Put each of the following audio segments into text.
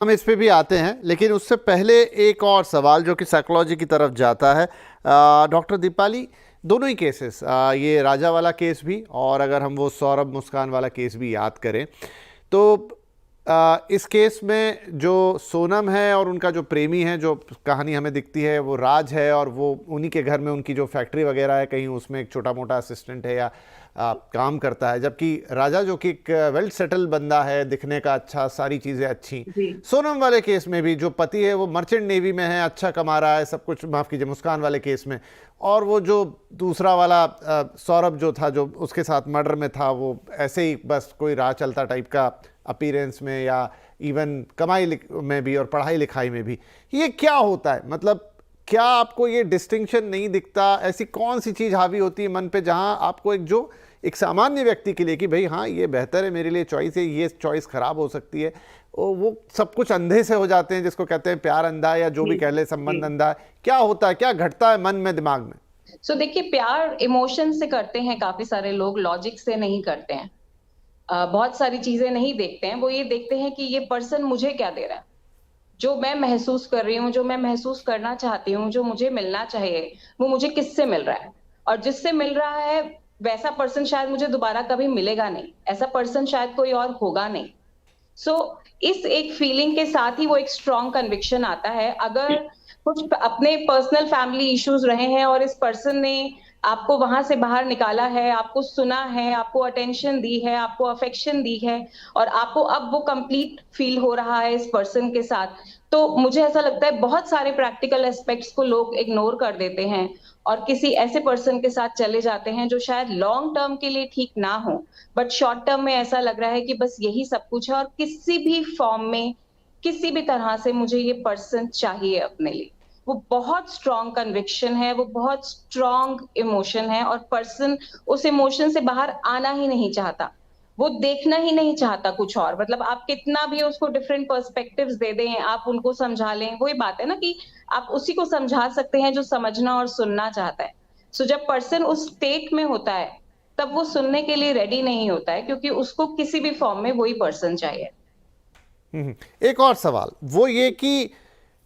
हम इस पे भी आते हैं, लेकिन उससे पहले एक और सवाल जो कि साइकोलॉजी की तरफ जाता है। डॉक्टर दीपाली, दोनों ही केसेस, ये राजा वाला केस भी और अगर हम वो सौरभ मुस्कान वाला केस भी याद करें तो इस केस में जो सोनम है और उनका जो प्रेमी है, जो कहानी हमें दिखती है वो राज है, और वो उन्हीं के घर में उनकी जो फैक्ट्री वगैरह है कहीं उसमें एक छोटा मोटा असिस्टेंट है या काम करता है, जबकि राजा जो कि एक वेल सेटल बंदा है, दिखने का अच्छा, सारी चीज़ें अच्छी। जी। सोनम वाले केस में भी जो पति है वो मर्चेंट नेवी में है, अच्छा कमा रहा है सब कुछ, माफ़ कीजिए मुस्कान वाले केस में, और वो जो दूसरा वाला सौरभ जो था जो उसके साथ मर्डर में था, वो ऐसे ही बस कोई राह चलता टाइप का अपीयरेंस में या इवन कमाई में भी और पढ़ाई लिखाई में भी। ये क्या होता है, मतलब क्या आपको ये डिस्टिंक्शन नहीं दिखता? ऐसी कौन सी चीज़ हावी होती है मन पे जहां आपको एक सामान्य व्यक्ति के लिए कि भाई हाँ ये बेहतर है मेरे लिए चॉइस है, ये चॉइस खराब हो सकती है, वो सब कुछ अंधे से हो जाते हैं, जिसको कहते हैं प्यार अंधा या जो भी जी। कह ले, जी। संबंध अंधा? क्या होता है, क्या घटता है मन में, दिमाग में? देखिए, प्यार इमोशन से करते हैं काफी सारे लोग, लॉजिक से नहीं करते हैं। बहुत सारी चीजें नहीं देखते हैं, वो ये देखते हैं कि ये पर्सन मुझे क्या दे रहा है, जो मैं महसूस कर रही हूँ, जो मैं महसूस करना चाहती हूँ, जो मुझे मिलना चाहिए, वो मुझे किससे मिल रहा है। और जिससे मिल रहा है वैसा पर्सन शायद मुझे दोबारा कभी मिलेगा नहीं, ऐसा पर्सन शायद कोई और होगा नहीं। सो इस एक फीलिंग के साथ ही वो एक स्ट्रॉन्ग कन्विक्शन आता है। अगर कुछ अपने पर्सनल फैमिली इश्यूज रहे हैं और इस पर्सन ने आपको वहां से बाहर निकाला है, आपको सुना है, आपको अटेंशन दी है, आपको अफेक्शन दी है, और आपको अब वो कंप्लीट फील हो रहा है इस पर्सन के साथ, तो मुझे ऐसा लगता है बहुत सारे प्रैक्टिकल एस्पेक्ट्स को लोग इग्नोर कर देते हैं और किसी ऐसे पर्सन के साथ चले जाते हैं जो शायद लॉन्ग टर्म के लिए ठीक ना हो, बट शॉर्ट टर्म में ऐसा लग रहा है कि बस यही सब कुछ है और किसी भी फॉर्म में, किसी भी तरह से मुझे ये पर्सन चाहिए अपने लिए। वो बहुत स्ट्रॉन्ग कन्विक्शन है, वो बहुत स्ट्रॉन्ग इमोशन है, और पर्सन उस इमोशन से बाहर आना ही नहीं चाहता। वो देखना ही नहीं चाहता कुछ और। मतलब आप कितना भी उसको डिफरेंट पर्सपेक्टिव्स दे दें, आप उनको समझा लें, वही बात है ना कि आप उसी को समझा सकते हैं जो समझना और सुनना चाहता है। जब पर्सन उस स्टेट में होता है, तब वो सुनने के लिए रेडी नहीं होता है, क्योंकि उसको किसी भी फॉर्म में वही पर्सन चाहिए। एक और सवाल वो ये कि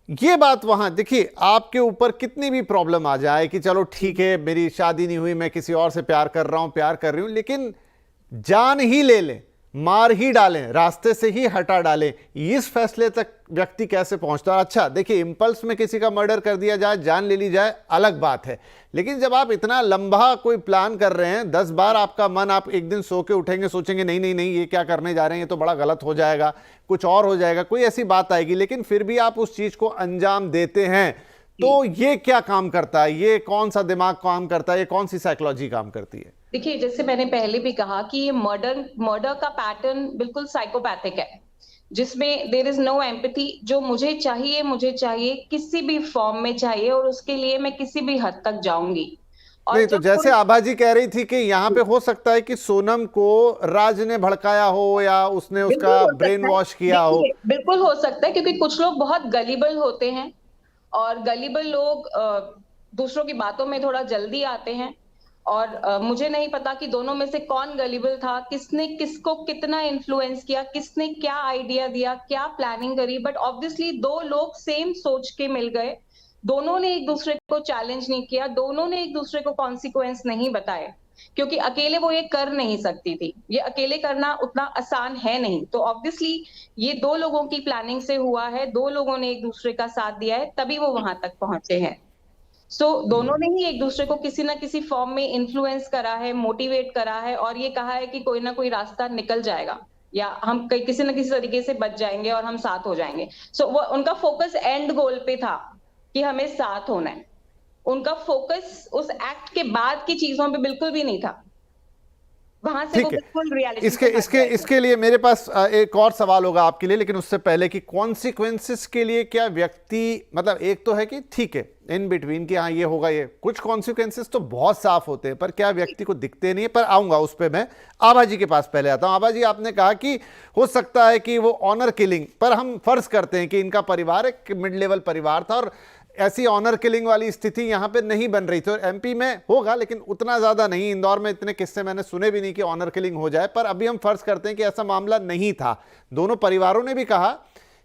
ये बात वहां देखिए, आपके ऊपर कितनी भी प्रॉब्लम आ जाए कि चलो ठीक है मेरी शादी नहीं हुई, मैं किसी और से प्यार कर रहा हूं, प्यार कर रही हूं, लेकिन जान ही ले लें, मार ही डालें, रास्ते से ही हटा डालें, इस फैसले तक व्यक्ति कैसे पहुंचता है? अच्छा देखिए, इंपल्स में किसी का मर्डर कर दिया जाए, जान ले ली जाए, अलग बात है, लेकिन जब आप इतना लंबा कोई प्लान कर रहे हैं, 10 बार आपका मन, आप एक दिन सो के उठेंगे सोचेंगे नहीं नहीं नहीं ये क्या करने जा रहे हैं, ये तो बड़ा गलत हो जाएगा, कुछ और हो जाएगा, कोई ऐसी बात आएगी, लेकिन फिर भी आप उस चीज को अंजाम देते हैं, तो ये क्या काम करता है? ये कौन सा दिमाग काम करता है? ये कौन सी साइकोलॉजी काम करती है? देखिए, जैसे मैंने पहले भी कहा कि ये मर्डर मर्डर का पैटर्न बिल्कुल साइकोपैथिक है, जिसमें देयर इज नो एम्पैथी। जो मुझे चाहिए किसी भी फॉर्म में चाहिए, और उसके लिए मैं किसी भी हद तक जाऊंगी। और नहीं तो जब जैसे कोई आभा जी कह रही थी कि यहाँ पे हो सकता है कि सोनम को राज ने भड़काया हो या उसने बिल्कुल उसका हो ब्रेन सकता है। वॉश किया हो। देखिए, बिल्कुल हो सकता है, क्योंकि कुछ लोग बहुत गलीबल होते हैं, और गलीबल लोग दूसरों की बातों में थोड़ा जल्दी आते हैं। और मुझे नहीं पता कि दोनों में से कौन गलीबल था, किसने किसको कितना इन्फ्लुएंस किया, किसने क्या आइडिया दिया, क्या प्लानिंग करी, बट ऑब्वियसली दो लोग सेम सोच के मिल गए। दोनों ने एक दूसरे को चैलेंज नहीं किया, दोनों ने एक दूसरे को कॉन्सिक्वेंस नहीं बताए, क्योंकि अकेले वो ये कर नहीं सकती थी, ये अकेले करना उतना आसान है नहीं। तो ऑब्वियसली ये दो लोगों की प्लानिंग से हुआ है, दो लोगों ने एक दूसरे का साथ दिया है, तभी वो वहां तक पहुंचे हैं। दोनों ने ही एक दूसरे को किसी ना किसी फॉर्म में इन्फ्लुएंस करा है, मोटिवेट करा है, और ये कहा है कि कोई ना कोई रास्ता निकल जाएगा, या हम कहीं किसी ना किसी तरीके से बच जाएंगे और हम साथ हो जाएंगे। वो उनका फोकस एंड गोल पे था कि हमें साथ होना है। उनका फोकस उस एक्ट के बाद की चीजों पे बिल्कुल भी नहीं था। वहां से वो ठीक है, बिल्कुल रियलिटी इसके से हट इसके गए थे। इसके लिए मेरे पास एक और सवाल होगा आपके लिए, लेकिन उससे पहले कि कॉन्सिक्वेंसेस के लिए क्या व्यक्ति, मतलब एक तो है कि ठीक है इन बिटवीन कि हाँ ये होगा, ये कुछ कॉन्सिक्वेंसेस तो बहुत साफ होते हैं, पर क्या व्यक्ति को दिखते नहीं है? पर आऊंगा उस पर, मैं आभा जी के पास पहले आता हूं। आभा जी, आपने कहा कि हो सकता है कि वो ऑनर किलिंग, पर हम फर्ज करते हैं कि इनका परिवार एक मिड लेवल परिवार था और ऐसी ऑनर किलिंग वाली स्थिति यहां पे नहीं बन रही थी, और एमपी में होगा लेकिन उतना ज्यादा नहीं, इंदौर में इतने किस्से मैंने सुने भी नहीं कि ऑनर किलिंग हो जाए, पर अभी हम फर्ज करते हैं कि ऐसा मामला नहीं था। दोनों परिवारों ने भी कहा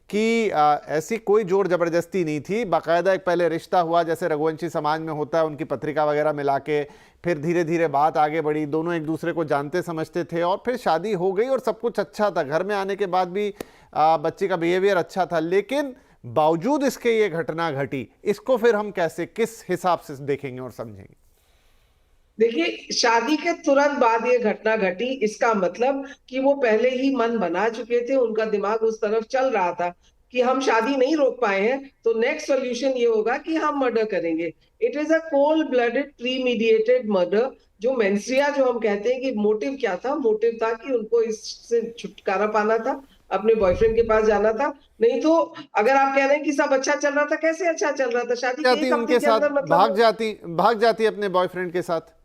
कि ऐसी कोई जोर जबरदस्ती नहीं थी, बाकायदा एक पहले रिश्ता हुआ जैसे रघुवंशी समाज में होता है, उनकी पत्रिका वगैरह मिला के, फिर धीरे धीरे बात आगे बढ़ी, दोनों एक दूसरे को जानते समझते थे और फिर शादी हो गई और सब कुछ अच्छा था। घर में आने के बाद भी बच्ची का बिहेवियर अच्छा था, लेकिन बावजूद इसके ये घटना घटी। इसको फिर हम कैसे, किस हिसाब से देखेंगे और समझेंगे? देखिए, शादी के तुरंत बाद ये घटना घटी, इसका मतलब कि वो पहले ही मन बना चुके थे, उनका दिमाग उस तरफ चल रहा था कि हम शादी नहीं रोक पाए हैं तो नेक्स्ट सोल्यूशन ये होगा कि हम मर्डर करेंगे। It is a cold blooded premeditated murder. जो मेंस्ट्रिया जो हम कहते हैं कि मोटिव क्या था, मोटिव था कि उनको इससे छुटकारा पाना था, अपने बॉयफ्रेंड के पास जाना था। नहीं तो अगर आप कह रहे हैं कि सब अच्छा चल रहा था, कैसे अच्छा चल रहा था? शादी के एक हफ्ते उनके के साथ अंदर मतलब भाग जाती अपने बॉयफ्रेंड के साथ।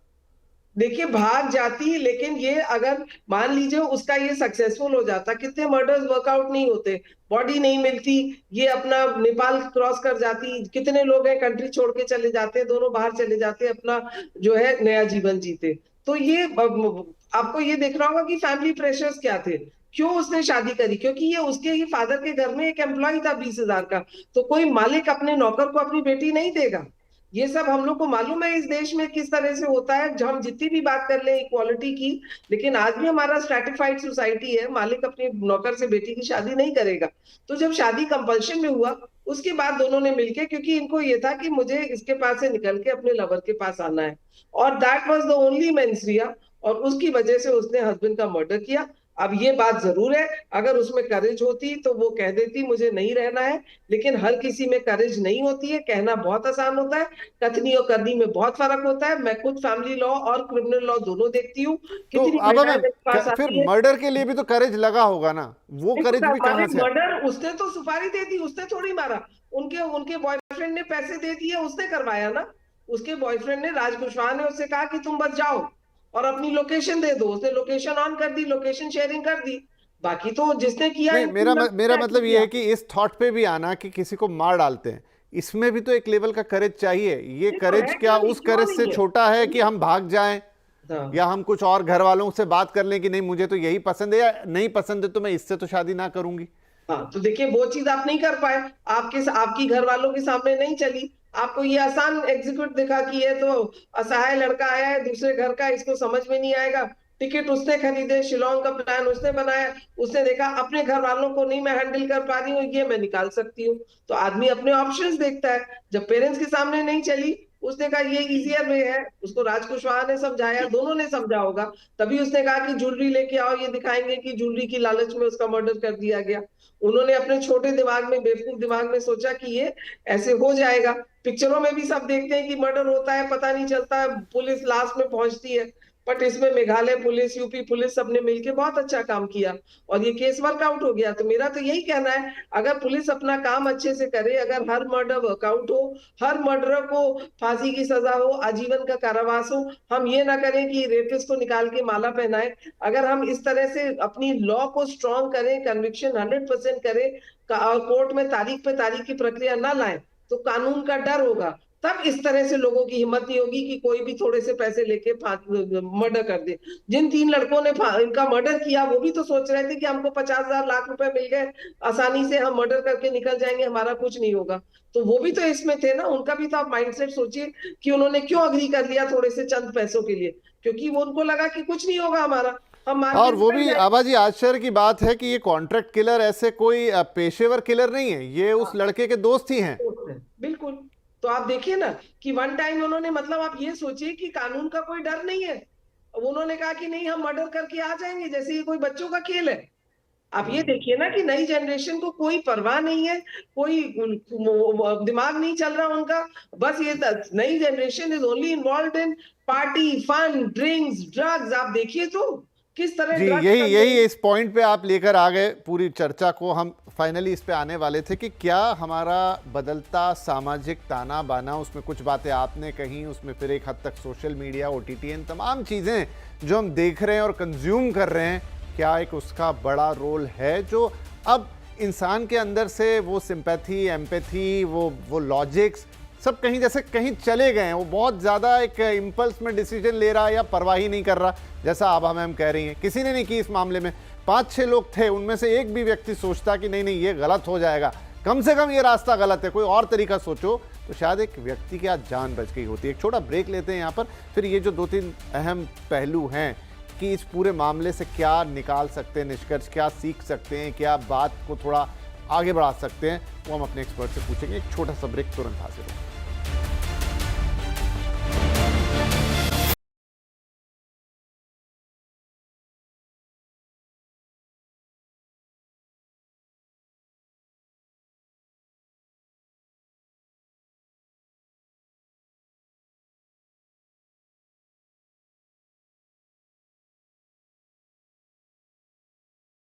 देखिए, भाग जाती, लेकिन ये अगर मान लीजिए उसका ये सक्सेसफुल हो जाता, कितने मर्डर्स वर्कआउट नहीं होते, बॉडी नहीं मिलती, ये अपना नेपाल क्रॉस कर जाती। कितने लोग हैं कंट्री छोड़ के चले जाते हैं, दोनों बाहर चले जाते हैं, अपना जो है नया जीवन जीते। तो ये आपको ये देखना होगा कि फैमिली प्रेशर्स क्या थे, क्यों उसने शादी करी। क्योंकि ये उसके ही फादर के घर में एक एम्प्लॉय था 20,000 का। तो कोई मालिक अपने नौकर को अपनी बेटी नहीं देगा। ये सब हम लोग को मालूम है इस देश में किस तरह से होता है। हम जितनी भी बात कर ले इक्वालिटी की, लेकिन आज भी हमारा स्ट्रैटिफाइड सोसाइटी है, मालिक अपने नौकर से बेटी की शादी नहीं करेगा। तो जब शादी कंपल्शन में हुआ, उसके बाद दोनों ने मिलके, क्योंकि इनको ये था कि मुझे इसके पास से निकल के अपने लवर के पास आना है, और दैट वाज द ओनली मेंस्ट्रिया, और उसकी वजह से उसने हस्बैंड का मर्डर किया। अब ये बात जरूर है, अगर उसमें करेज होती तो वो कह देती मुझे नहीं रहना है, लेकिन हर किसी में करेज नहीं होती है। कहना बहुत आसान होता है, कथनी और करनी में बहुत फर्क होता है। मैं खुद फैमिली लॉ और क्रिमिनल लॉ दोनों देखती हूँ। तो कितनी अब महिलाएं मेरे पास फिर आती है। मर्डर के लिए भी तो करेज लगा होगा ना, वो करेज भी कहाँ से? मर्डर उसने तो सुपारी दे दी, उसने थोड़ी मारा। उनके उनके बॉयफ्रेंड ने पैसे दे दिए, उसने करवाया ना। उसके बॉयफ्रेंड ने, राज कुशवाहा ने उससे कहा कि तुम बच जाओ और अपनी लोकेशन दे दो। उसने लोकेशन ऑन कर दी, लोकेशन शेयरिंग कर दी। बाकी तो जिसने किया नहीं, मेरा मतलब ये है कि इस थॉट पे भी आना कि किसी को मार डालते हैं, इसमें भी तो एक लेवल का करेज चाहिए। ये करेज क्या उस करेज से छोटा है कि हम भाग जाएं, या हम कुछ और घर वालों से बात कर लें कि नहीं मुझे तो यही पसंद है, या नहीं पसंद है तो मैं इससे तो शादी ना करूंगी? हाँ, तो देखिए वो चीज आप नहीं कर पाए, आपकी घर वालों के सामने नहीं चली। आपको ये आसान एग्जीक्यूट दिखा कि ये तो असहाय लड़का आया है दूसरे घर का, इसको समझ में नहीं आएगा। टिकट उसने खरीदे, शिलोंग का प्लान उसने बनाया, उसने देखा अपने घर वालों को नहीं मैं हैंडल कर पा रही हूँ, ये मैं निकाल सकती हूँ। तो आदमी अपने ऑप्शंस देखता है। जब पेरेंट्स के सामने नहीं चली, उसने कहा ये इजियर वे है। उसको राज कुशवाहा ने समझाया, दोनों ने समझा होगा, तभी उसने कहा कि ज्वेलरी लेके आओ, ये दिखाएंगे कि ज्वेलरी की लालच में उसका मर्डर कर दिया गया। उन्होंने अपने छोटे दिमाग में, बेवकूफ दिमाग में सोचा कि ये ऐसे हो जाएगा। पिक्चरों में भी सब देखते हैं कि मर्डर होता है, पता नहीं चलता है, पुलिस लास्ट में पहुंचती है। बट इसमें मेघालय पुलिस, यूपी पुलिस, सबने मिलकर बहुत अच्छा काम किया और ये केस वर्कआउट हो गया। तो मेरा तो यही कहना है, अगर पुलिस अपना काम अच्छे से करे, अगर हर मर्डर वर्कआउट हो, हर मर्डर को फांसी की सजा हो, आजीवन का कारावास हो, हम ये ना करें कि रेपिस्ट को निकाल के माला पहनाए। अगर हम इस तरह से अपनी लॉ को स्ट्रॉन्ग करें, कन्विक्शन 100% करें और कोर्ट में तारीख पे तारीख की प्रक्रिया ना लाएं, तो कानून का डर होगा। तब इस तरह से लोगों की हिम्मत नहीं होगी कि कोई भी थोड़े से पैसे लेके मर्डर कर दे। जिन 3 लड़कों ने इनका मर्डर किया, वो भी तो सोच रहे थे कि हमको 50,000 लाख रुपए मिल गए, आसानी से हम मर्डर करके निकल जाएंगे, हमारा कुछ नहीं होगा। तो वो भी तो इसमें थे ना, उनका भी तो आप माइंडसेट सोचिए कि उन्होंने क्यों अग्री कर लिया थोड़े से चंद पैसों के लिए। क्योंकि वो उनको लगा कि कुछ नहीं होगा हमारा, हम और वो भी आबाजी आश्चर्य की बात है कि ये कॉन्ट्रैक्ट किलर ऐसे कोई पेशेवर किलर नहीं है, ये उस लड़के के दोस्त ही हैं। बिल्कुल। तो आप देखिए ना कि वन टाइम उन्होंने, मतलब आप ये सोचिए कि कानून का कोई डर नहीं है। उन्होंने कहा कि नहीं हम मर्डर करके आ जाएंगे, जैसे ये कोई बच्चों का खेल है। आप ये देखिए ना कि नई जनरेशन को कोई परवाह नहीं है, कोई दिमाग नहीं चल रहा उनका। बस ये नई generation is only involved in party, fun, drinks, drugs. आप देखिए तो किस तरह जी, यही इस पॉइंट पे आप लेकर आ गए पूरी चर्चा को। हम फाइनली इस पे आने वाले थे कि क्या हमारा बदलता सामाजिक ताना बाना, उसमें कुछ बातें आपने कही, उसमें फिर एक हद तक सोशल मीडिया, OTT, तमाम चीज़ें जो हम देख रहे हैं और कंज्यूम कर रहे हैं, क्या एक उसका बड़ा रोल है जो अब इंसान के अंदर से वो सिंपैथी, एम्पैथी, वो लॉजिक्स सब कहीं जैसे कहीं चले गए हैं। वो बहुत ज़्यादा एक इम्पल्स में डिसीजन ले रहा है या परवाह ही नहीं कर रहा, जैसा आभा मैम कह रही हैं। किसी ने नहीं की इस मामले में, 5-6 लोग थे, उनमें से एक भी व्यक्ति सोचता कि नहीं नहीं ये गलत हो जाएगा, कम से कम ये रास्ता गलत है, कोई और तरीका सोचो, तो शायद एक व्यक्ति की आज जान बच गई होती है। एक छोटा ब्रेक लेते हैं यहाँ पर, फिर ये जो 2-3 अहम पहलू हैं कि इस पूरे मामले से क्या निकाल सकते हैं निष्कर्ष, क्या सीख सकते हैं, क्या बात को थोड़ा आगे बढ़ा सकते हैं, वो हम अपने एक्सपर्ट से पूछेंगे। एक छोटा सा ब्रेक तुरंत हाजिर होगा।